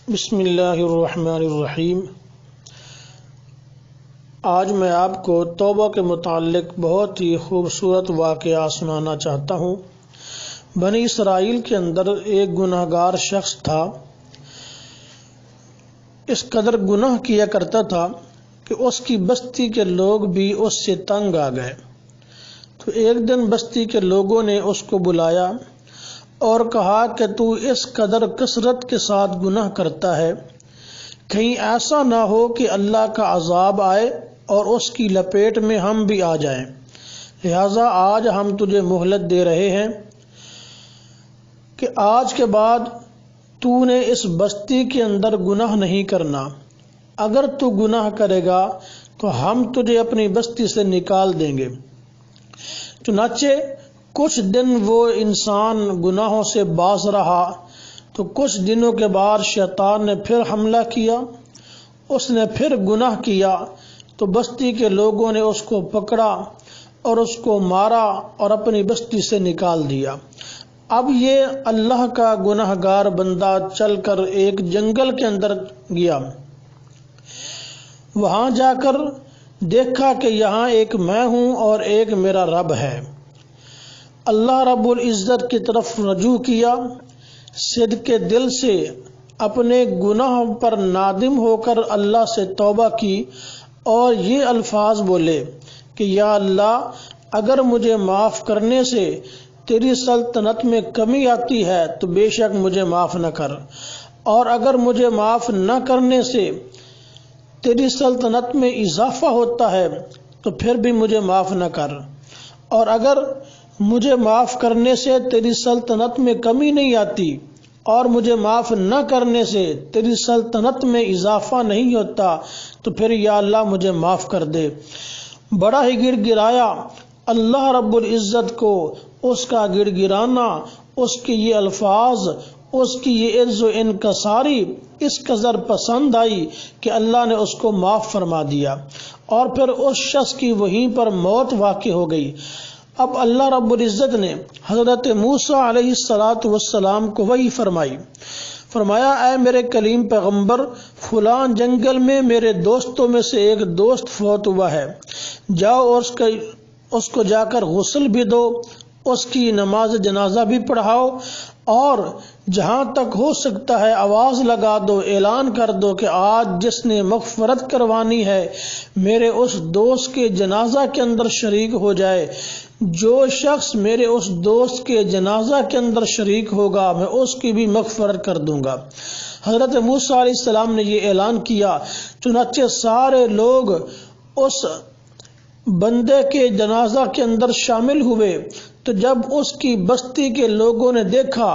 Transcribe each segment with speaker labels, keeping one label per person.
Speaker 1: بسم اللہ الرحمن الرحیم۔ آج میں آپ کو توبہ کے متعلق بہت ہی خوبصورت واقعہ سنانا چاہتا ہوں۔ بنی اسرائیل کے اندر ایک گناہ گار شخص تھا۔ اس قدر گناہ کیا کرتا تھا کہ اس کی بستی کے لوگ بھی اس سے تنگ آ گئے۔ تو ایک دن بستی کے لوگوں نے اس کو بلایا اور کہا کہ تو اس قدر کثرت کے ساتھ گناہ کرتا ہے، کہیں ایسا نہ ہو کہ اللہ کا عذاب آئے اور اس کی لپیٹ میں ہم بھی آ جائیں، لہذا آج ہم تجھے مہلت دے رہے ہیں کہ آج کے بعد تو نے اس بستی کے اندر گناہ نہیں کرنا۔ اگر تو گناہ کرے گا تو ہم تجھے اپنی بستی سے نکال دیں گے۔ چنانچہ کچھ دن وہ انسان گناہوں سے باز رہا، تو کچھ دنوں کے بعد شیطان نے پھر حملہ کیا، اس نے پھر گناہ کیا، تو بستی کے لوگوں نے اس کو پکڑا اور اس کو مارا اور اپنی بستی سے نکال دیا۔ اب یہ اللہ کا گناہ گار بندہ چل کر ایک جنگل کے اندر گیا۔ وہاں جا کر دیکھا کہ یہاں ایک میں ہوں اور ایک میرا رب ہے۔ اللہ رب العزت کی طرف رجوع کیا، صدق دل سے اپنے گناہوں پر نادم ہو کر اللہ سے توبہ کی اور یہ الفاظ بولے کہ یا اللہ، اگر مجھے معاف کرنے سے تیری سلطنت میں کمی آتی ہے تو بے شک مجھے معاف نہ کر، اور اگر مجھے معاف نہ کرنے سے تیری سلطنت میں اضافہ ہوتا ہے تو پھر بھی مجھے معاف نہ کر، اور اگر مجھے معاف کرنے سے تیری سلطنت میں کمی نہیں آتی اور مجھے معاف نہ کرنے سے تیری سلطنت میں اضافہ نہیں ہوتا تو پھر یا اللہ مجھے معاف کر دے۔ بڑا ہی گڑ گڑایا اللہ رب العزت کو، اس کا گڑ گڑانا، اس کے یہ الفاظ، اس کی یہ عز و انکساری اس قدر پسند آئی کہ اللہ نے اس کو معاف فرما دیا، اور پھر اس شخص کی وہیں پر موت واقع ہو گئی۔ اب اللہ رب العزت نے حضرت موسیٰ علیہ السلام کو وحی فرمایا اے میرے کلیم پیغمبر، فلاں جنگل میں میرے دوستوں میں سے ایک دوست فوت ہوا ہے، جاؤ اور اس کو جا کر غسل بھی دو، اس کی نماز جنازہ بھی پڑھاؤ، اور جہاں تک ہو سکتا ہے آواز لگا دو، اعلان کر دو کہ آج جس نے مغفرت کروانی ہے میرے اس دوست کے جنازہ کے اندر شریک ہو جائے۔ جو شخص میرے اس دوست کے جنازہ کے اندر شریک ہوگا میں اس کی بھی مغفرت کر دوں گا۔ حضرت موسیٰ علیہ السلام نے یہ اعلان کیا، چنانچہ سارے لوگ اس بندے کے جنازہ کے اندر شامل ہوئے۔ تو جب اس کی بستی کے لوگوں نے دیکھا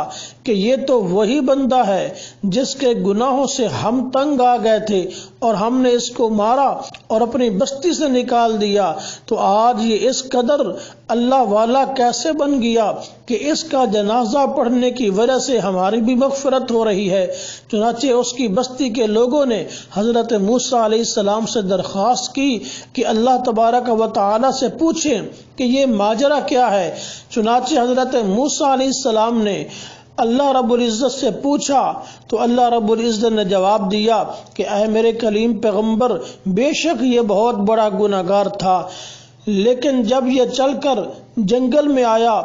Speaker 1: کہ یہ تو وہی بندہ ہے جس کے گناہوں سے ہم تنگ آ گئے تھے اور ہم نے اس کو مارا اور اپنی بستی سے نکال دیا، تو آج یہ اس قدر اللہ والا کیسے بن گیا کہ اس کا جنازہ پڑھنے کی وجہ سے ہماری بھی مغفرت ہو رہی ہے۔ چنانچہ اس کی بستی کے لوگوں نے حضرت موسیٰ علیہ السلام سے درخواست کی کہ اللہ تبارک و تعالی سے پوچھیں کہ یہ ماجرا کیا ہے۔ چنانچہ حضرت موسیٰ علیہ السلام نے اللہ رب العزت سے پوچھا تو اللہ رب العزت نے جواب دیا کہ اے میرے کلیم پیغمبر، بے شک یہ بہت بڑا گناہ گار تھا، لیکن جب یہ چل کر جنگل میں آیا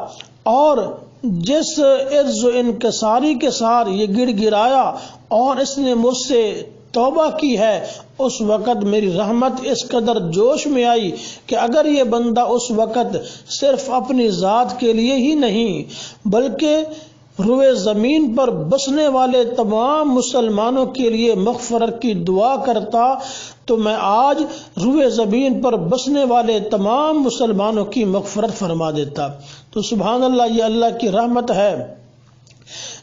Speaker 1: اور جس عز و انکساری کے ساتھ یہ گڑ گڑایا اور اس نے مجھ سے توبہ کی ہے، اس وقت میری رحمت اس قدر جوش میں آئی کہ اگر یہ بندہ اس وقت صرف اپنی ذات کے لیے ہی نہیں بلکہ روئے زمین پر بسنے والے تمام مسلمانوں کے لیے مغفرت کی دعا کرتا تو میں آج روئے زمین پر بسنے والے تمام مسلمانوں کی مغفرت فرما دیتا۔ تو سبحان اللہ، یہ اللہ کی رحمت ہے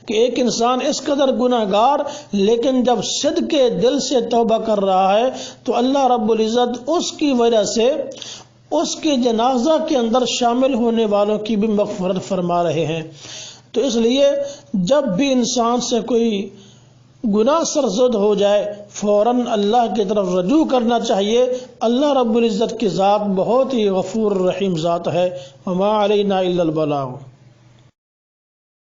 Speaker 1: کہ ایک انسان اس قدر گناہ گار لیکن جب صدق دل سے توبہ کر رہا ہے تو اللہ رب العزت اس کی وجہ سے اس کے جنازہ کے اندر شامل ہونے والوں کی بھی مغفرت فرما رہے ہیں۔ تو اس لیے جب بھی انسان سے کوئی گناہ سرزد ہو جائے فوراً اللہ کی طرف رجوع کرنا چاہیے۔ اللہ رب العزت کی ذات بہت ہی غفور رحیم ذات ہے۔ وما علینا الا البلاغ۔